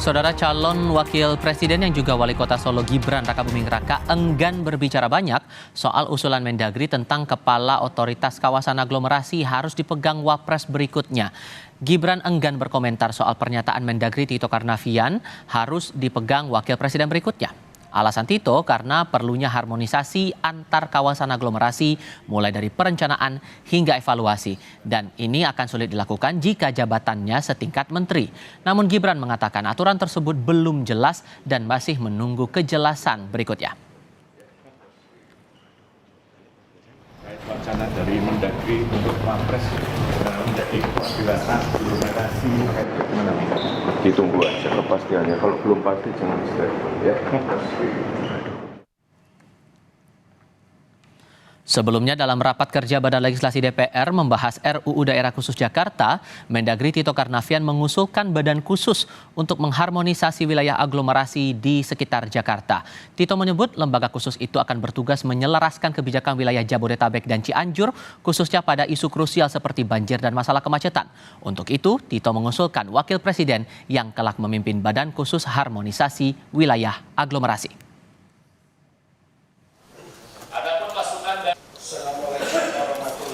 Saudara calon wakil presiden yang juga wali kota Solo Gibran Rakabuming Raka enggan berbicara banyak soal usulan Mendagri tentang kepala otoritas kawasan aglomerasi harus dipegang Wapres berikutnya. Gibran enggan berkomentar soal pernyataan Mendagri Tito Karnavian harus dipegang wakil presiden berikutnya. Alasan Tito karena perlunya harmonisasi antar kawasan aglomerasi mulai dari perencanaan hingga evaluasi. Dan ini akan sulit dilakukan jika jabatannya setingkat menteri. Namun Gibran mengatakan aturan tersebut belum jelas dan masih menunggu kejelasan berikutnya. Wacana dari Mendagri untuk Wapres menjadi kewajiban aglomerasi gimana? Ditunggu aja kepastiannya, kalau belum pasti jangan stay ya. Sebelumnya dalam rapat kerja Badan Legislasi DPR membahas RUU Daerah Khusus Jakarta, Mendagri Tito Karnavian mengusulkan badan khusus untuk mengharmonisasi wilayah aglomerasi di sekitar Jakarta. Tito menyebut lembaga khusus itu akan bertugas menyelaraskan kebijakan wilayah Jabodetabek dan Cianjur, khususnya pada isu krusial seperti banjir dan masalah kemacetan. Untuk itu, Tito mengusulkan wakil presiden yang kelak memimpin badan khusus harmonisasi wilayah aglomerasi.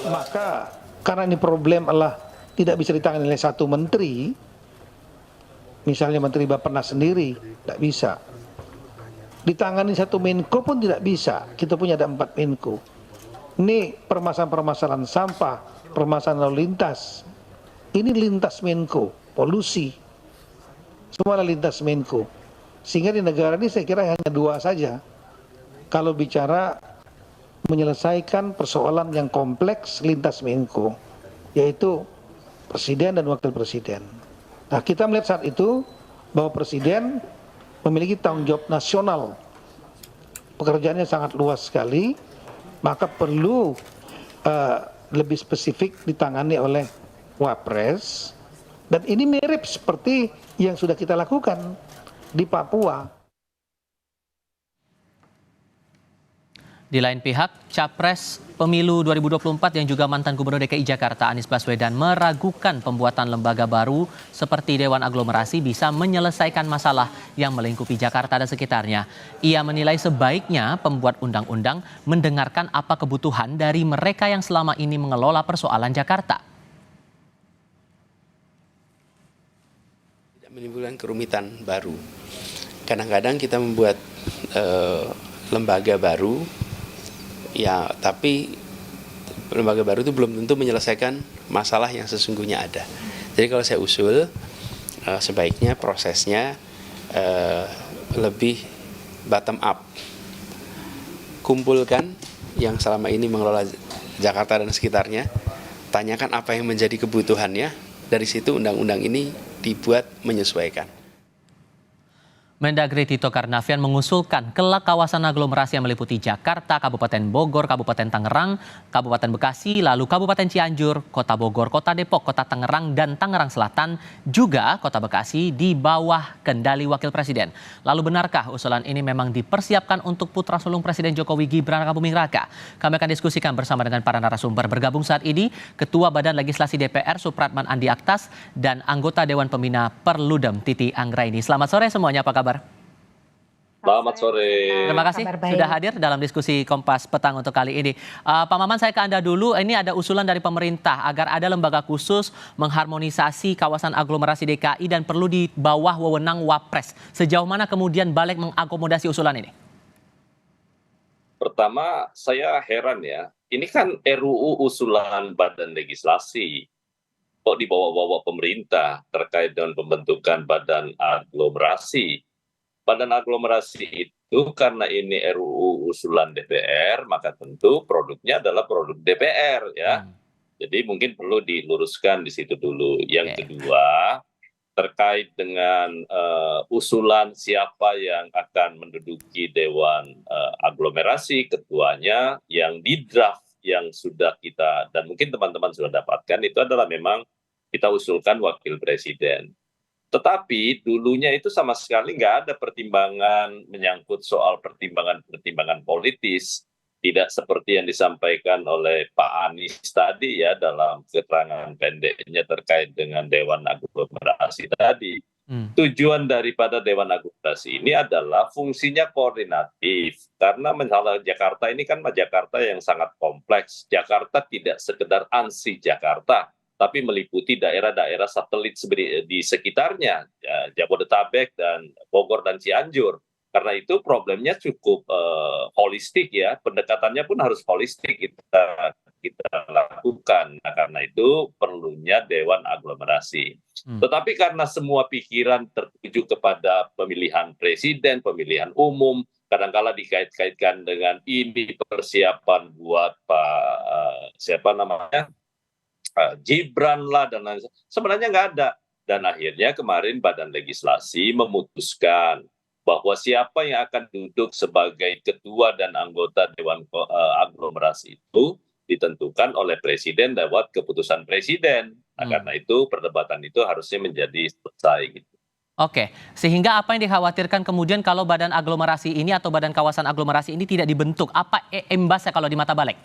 Maka karena ini problem adalah tidak bisa ditangani oleh satu menteri, misalnya Menteri Bappenas sendiri, tidak bisa. Ditangani satu Menko pun tidak bisa, kita punya ada 4 Menko. Ini permasalahan-permasalahan sampah, permasalahan lalu lintas, ini lintas Menko, polusi, semua lintas Menko. Sehingga di negara ini saya kira hanya 2 saja. Kalau bicara menyelesaikan persoalan yang kompleks lintas Menko, yaitu presiden dan wakil presiden. Nah, kita melihat saat itu bahwa presiden memiliki tanggung jawab nasional. Pekerjaannya sangat luas sekali, maka perlu lebih spesifik ditangani oleh Wapres. Dan ini mirip seperti yang sudah kita lakukan di Papua. Di lain pihak, Capres Pemilu 2024 yang juga mantan Gubernur DKI Jakarta Anies Baswedan meragukan pembuatan lembaga baru seperti Dewan Aglomerasi bisa menyelesaikan masalah yang melingkupi Jakarta dan sekitarnya. Ia menilai sebaiknya pembuat undang-undang mendengarkan apa kebutuhan dari mereka yang selama ini mengelola persoalan Jakarta. Tidak menimbulkan kerumitan baru. Kadang-kadang kita membuat lembaga baru, ya, tapi lembaga baru itu belum tentu menyelesaikan masalah yang sesungguhnya ada. Jadi kalau saya usul, sebaiknya prosesnya lebih bottom up. Kumpulkan yang selama ini mengelola Jakarta dan sekitarnya, tanyakan apa yang menjadi kebutuhannya, dari situ undang-undang ini dibuat menyesuaikan. Mendagri Tito Karnavian mengusulkan kelak kawasan aglomerasi yang meliputi Jakarta, Kabupaten Bogor, Kabupaten Tangerang, Kabupaten Bekasi, lalu Kabupaten Cianjur, Kota Bogor, Kota Depok, Kota Tangerang, dan Tangerang Selatan, juga Kota Bekasi di bawah kendali Wakil Presiden. Lalu benarkah usulan ini memang dipersiapkan untuk putra sulung Presiden Jokowi Gibran Rakabuming Raka? Kami akan diskusikan bersama dengan para narasumber. Bergabung saat ini Ketua Badan Legislasi DPR Supratman Andi Aktas dan anggota Dewan Pembina Perludem Titi Anggraini. Selamat sore semuanya, apa kabar? Selamat sore. Terima kasih sudah hadir dalam diskusi Kompas Petang untuk kali ini. Pak Maman, saya ke Anda dulu. Ini ada usulan dari pemerintah agar ada lembaga khusus mengharmonisasi kawasan aglomerasi DKI dan perlu di bawah wewenang Wapres. Sejauh mana kemudian balik mengakomodasi usulan ini? Pertama, saya heran ya. Ini kan RUU usulan Badan Legislasi. Kok dibawa-bawa pemerintah terkait dengan pembentukan badan aglomerasi? Badan aglomerasi itu karena ini RUU usulan DPR, maka tentu produknya adalah produk DPR ya. Jadi mungkin perlu diluruskan di situ dulu. Yang kedua, terkait dengan usulan siapa yang akan menduduki Dewan Aglomerasi, ketuanya yang di draft yang sudah kita, dan mungkin teman-teman sudah dapatkan, itu adalah memang kita usulkan wakil presiden. Tetapi dulunya itu sama sekali nggak ada pertimbangan menyangkut soal pertimbangan politis. Tidak seperti yang disampaikan oleh Pak Anies tadi ya dalam keterangan pendeknya terkait dengan Dewan Aglomerasi tadi. Tujuan daripada Dewan Aglomerasi ini adalah fungsinya koordinatif. Karena misalnya Jakarta ini kan Jakarta yang sangat kompleks. Jakarta tidak sekedar ansi Jakarta, tapi meliputi daerah-daerah satelit di sekitarnya, Jabodetabek dan Bogor dan Cianjur. Karena itu problemnya cukup holistik ya, pendekatannya pun harus holistik kita lakukan. Nah, karena itu perlunya Dewan Aglomerasi. Tetapi karena semua pikiran tertuju kepada pemilihan presiden, pemilihan umum, kadang-kala dikait-kaitkan dengan ini persiapan buat Gibran lah dan lain-lain. Sebenarnya nggak ada. Dan akhirnya kemarin Badan Legislasi memutuskan bahwa siapa yang akan duduk sebagai ketua dan anggota Dewan Aglomerasi itu ditentukan oleh Presiden lewat keputusan Presiden. Nah, karena itu perdebatan itu harusnya menjadi selesai gitu. Oke, sehingga apa yang dikhawatirkan kemudian kalau badan aglomerasi ini atau badan kawasan aglomerasi ini tidak dibentuk? Apa imbasnya kalau di mata Balik?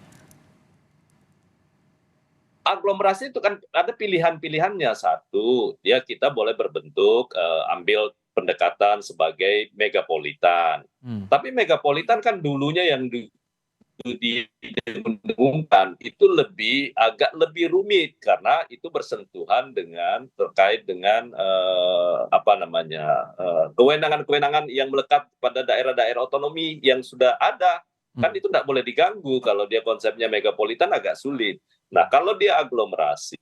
Aglomerasi itu kan ada pilihan-pilihannya. Satu, ya kita boleh berbentuk ambil pendekatan sebagai megapolitan. Tapi megapolitan kan dulunya yang didengungkan itu agak lebih rumit karena itu bersentuhan terkait dengan kewenangan-kewenangan yang melekat pada daerah-daerah otonomi yang sudah ada. Kan itu tidak boleh diganggu. Kalau dia konsepnya megapolitan agak sulit. Nah, kalau dia aglomerasi,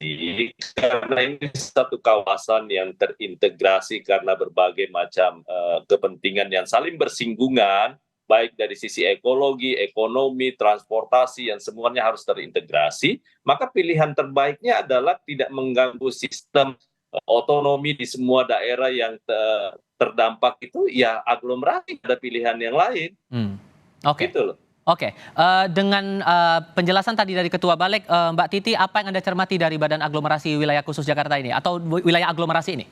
karena ini satu kawasan yang terintegrasi karena berbagai macam kepentingan yang saling bersinggungan, baik dari sisi ekologi, ekonomi, transportasi, yang semuanya harus terintegrasi, maka pilihan terbaiknya adalah tidak mengganggu sistem otonomi di semua daerah yang terdampak itu, ya aglomerasi, ada pilihan yang lain. Oke. Gitu loh. Oke, dengan penjelasan tadi dari Ketua Balik, Mbak Titi, apa yang Anda cermati dari Badan Aglomerasi Wilayah Khusus Jakarta ini atau wilayah aglomerasi ini?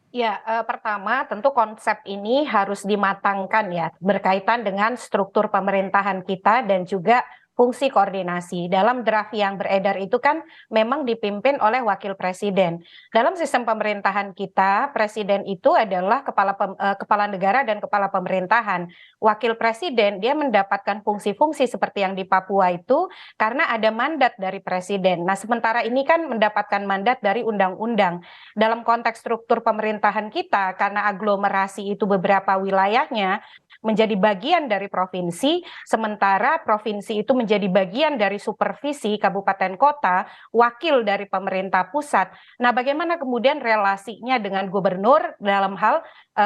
Ya, pertama tentu konsep ini harus dimatangkan ya, berkaitan dengan struktur pemerintahan kita dan juga fungsi koordinasi. Dalam draft yang beredar itu kan memang dipimpin oleh wakil presiden. Dalam sistem pemerintahan kita, presiden itu adalah kepala negara dan kepala pemerintahan. Wakil presiden dia mendapatkan fungsi-fungsi seperti yang di Papua itu karena ada mandat dari presiden. Nah, sementara ini kan mendapatkan mandat dari undang-undang. Dalam konteks struktur pemerintahan kita, karena aglomerasi itu beberapa wilayahnya menjadi bagian dari provinsi, sementara provinsi itu menjadi bagian dari supervisi kabupaten kota, wakil dari pemerintah pusat. Nah, bagaimana kemudian relasinya dengan gubernur dalam hal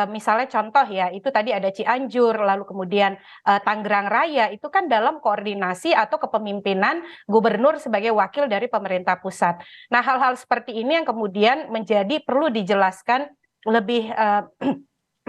misalnya contoh ya, itu tadi ada Cianjur, lalu kemudian Tangerang Raya, itu kan dalam koordinasi atau kepemimpinan gubernur sebagai wakil dari pemerintah pusat. Nah, hal-hal seperti ini yang kemudian menjadi perlu dijelaskan lebih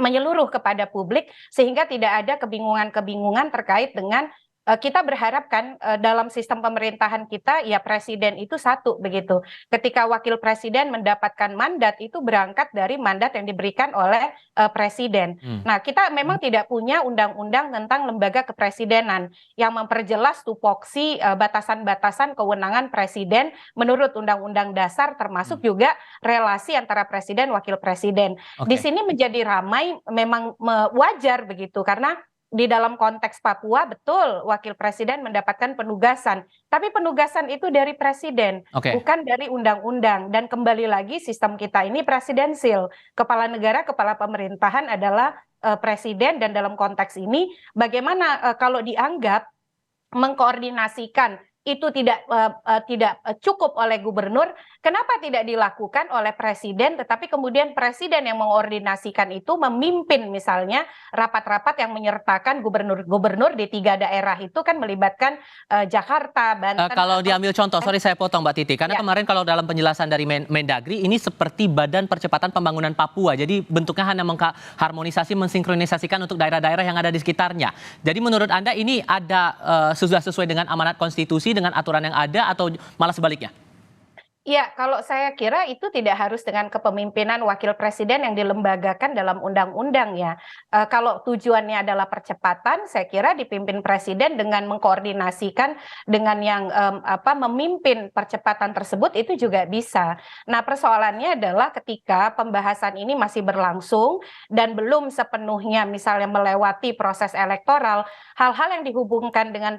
menyeluruh kepada publik sehingga tidak ada kebingungan-kebingungan terkait dengan kita berharapkan dalam sistem pemerintahan kita ya presiden itu satu begitu. Ketika wakil presiden mendapatkan mandat itu berangkat dari mandat yang diberikan oleh presiden. Nah, kita memang tidak punya undang-undang tentang lembaga kepresidenan yang memperjelas tupoksi batasan-batasan kewenangan presiden menurut Undang-Undang Dasar termasuk juga relasi antara presiden wakil presiden. Di sini menjadi ramai memang wajar begitu karena di dalam konteks Papua betul wakil presiden mendapatkan penugasan, tapi penugasan itu dari presiden, bukan dari undang-undang. Dan kembali lagi sistem kita ini presidensil, kepala negara, kepala pemerintahan adalah presiden. Dan dalam konteks ini bagaimana kalau dianggap mengkoordinasikan itu tidak cukup oleh gubernur, kenapa tidak dilakukan oleh presiden, tetapi kemudian presiden yang mengordinasikan itu memimpin misalnya rapat-rapat yang menyertakan gubernur-gubernur di 3 daerah itu kan melibatkan Jakarta, Banten. Kalau diambil contoh, sorry saya potong Mbak Titi, karena kemarin kalau dalam penjelasan dari Mendagri ini seperti Badan Percepatan Pembangunan Papua, jadi bentuknya hanya mengharmonisasi, mensinkronisasikan untuk daerah-daerah yang ada di sekitarnya. Jadi menurut Anda ini ada sudah sesuai dengan amanat konstitusi, dengan aturan yang ada, atau malah sebaliknya? Ya, kalau saya kira itu tidak harus dengan kepemimpinan wakil presiden yang dilembagakan dalam undang-undang ya. Kalau tujuannya adalah percepatan, saya kira dipimpin presiden dengan mengkoordinasikan dengan yang memimpin percepatan tersebut itu juga bisa. Nah, persoalannya adalah ketika pembahasan ini masih berlangsung dan belum sepenuhnya misalnya melewati proses elektoral, hal-hal yang dihubungkan dengan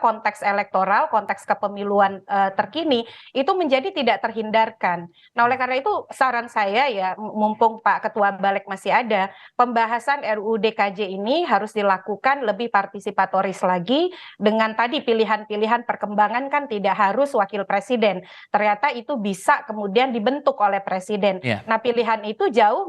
konteks elektoral, konteks kepemiluan terkini itu menjadi tidak terhindarkan. Nah, oleh karena itu saran saya ya, mumpung Pak Ketua Balik masih ada, pembahasan RUU DKJ ini harus dilakukan lebih partisipatoris lagi dengan tadi pilihan-pilihan perkembangan kan tidak harus wakil presiden. Ternyata itu bisa kemudian dibentuk oleh presiden. Nah, pilihan itu jauh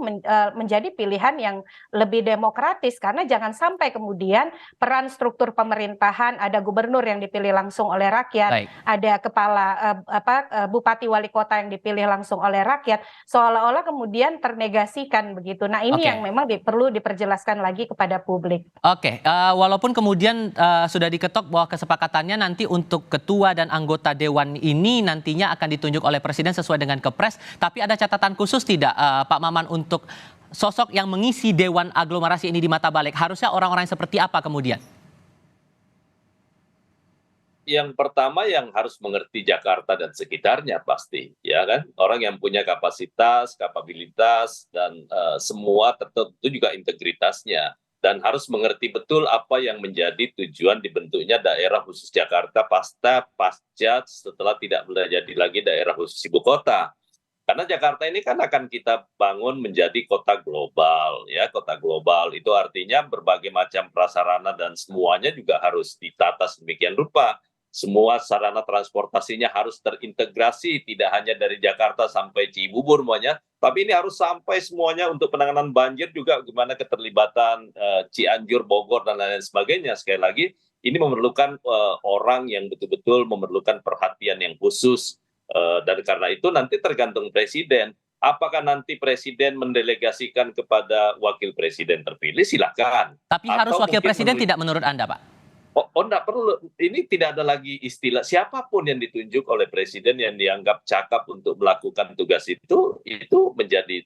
menjadi pilihan yang lebih demokratis karena jangan sampai kemudian peran struktur pemerintahan, ada gubernur yang dipilih langsung oleh rakyat, ada kepala bupati wali kota yang dipilih langsung oleh rakyat, seolah-olah kemudian ternegasikan begitu. Nah, ini yang memang perlu diperjelaskan lagi kepada publik. Walaupun kemudian sudah diketok bahwa kesepakatannya nanti untuk ketua dan anggota dewan ini nantinya akan ditunjuk oleh presiden sesuai dengan Kepres, tapi ada catatan khusus tidak Pak Maman untuk sosok yang mengisi dewan aglomerasi ini di mata Balik? Harusnya orang-orang seperti apa kemudian? Yang pertama yang harus mengerti Jakarta dan sekitarnya pasti, ya kan, orang yang punya kapasitas, kapabilitas dan semua tertentu juga integritasnya, dan harus mengerti betul apa yang menjadi tujuan dibentuknya daerah khusus Jakarta pasca setelah tidak menjadi lagi daerah khusus ibu kota. Karena Jakarta ini kan akan kita bangun menjadi kota global, ya, kota global itu artinya berbagai macam prasarana dan semuanya juga harus ditata sedemikian rupa. Semua sarana transportasinya harus terintegrasi, tidak hanya dari Jakarta sampai Cibubur semuanya, tapi ini harus sampai semuanya untuk penanganan banjir juga, gimana keterlibatan Cianjur, Bogor, dan lain-lain sebagainya. Sekali lagi, ini memerlukan orang yang betul-betul memerlukan perhatian yang khusus, dan karena itu nanti tergantung presiden. Apakah nanti presiden mendelegasikan kepada wakil presiden terpilih, silakan. Tapi harus wakil presiden tidak menurut Anda, Pak? Enggak perlu. Ini tidak ada lagi istilah siapapun yang ditunjuk oleh presiden yang dianggap cakap untuk melakukan tugas itu menjadi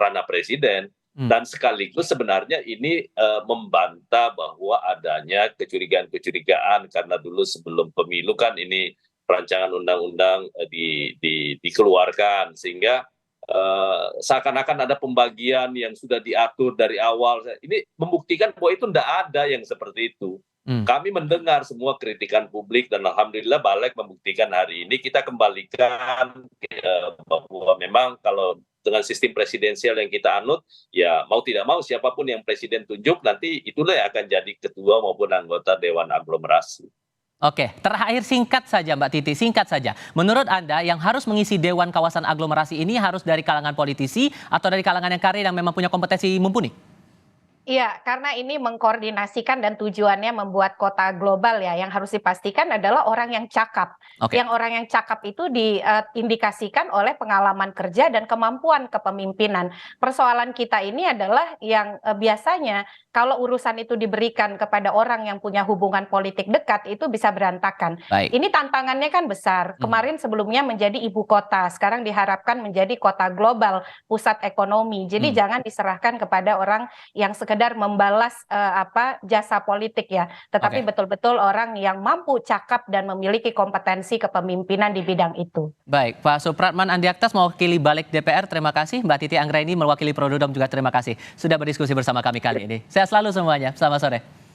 ranah presiden. Dan sekaligus sebenarnya ini membantah bahwa adanya kecurigaan-kecurigaan karena dulu sebelum pemilu kan ini rancangan undang-undang dikeluarkan sehingga seakan-akan ada pembagian yang sudah diatur dari awal. Ini membuktikan bahwa itu tidak ada yang seperti itu. Kami mendengar semua kritikan publik dan alhamdulillah Balik membuktikan hari ini kita kembalikan bahwa memang kalau dengan sistem presidensial yang kita anut, ya mau tidak mau siapapun yang presiden tunjuk nanti itulah yang akan jadi ketua maupun anggota Dewan Aglomerasi. Oke, terakhir singkat saja Mbak Titi, singkat saja. Menurut Anda yang harus mengisi Dewan Kawasan Aglomerasi ini harus dari kalangan politisi atau dari kalangan yang karir yang memang punya kompetensi mumpuni? Iya, karena ini mengkoordinasikan dan tujuannya membuat kota global ya. Yang harus dipastikan adalah orang yang cakap. Yang orang yang cakap itu diindikasikan oleh pengalaman kerja dan kemampuan kepemimpinan. Persoalan kita ini adalah yang biasanya kalau urusan itu diberikan kepada orang yang punya hubungan politik dekat itu bisa berantakan. Ini tantangannya kan besar. Kemarin sebelumnya menjadi ibu kota, sekarang diharapkan menjadi kota global, pusat ekonomi. Jadi jangan diserahkan kepada orang yang sekedar membalas jasa politik ya, tetapi betul-betul orang yang mampu cakap dan memiliki kompetensi kepemimpinan di bidang itu. Baik, Pak Supratman Andi Aktas mewakili Balik DPR, terima kasih. Mbak Titi Anggraini mewakili Prododom juga terima kasih sudah berdiskusi bersama kami kali ini. Sehat selalu semuanya, selamat sore.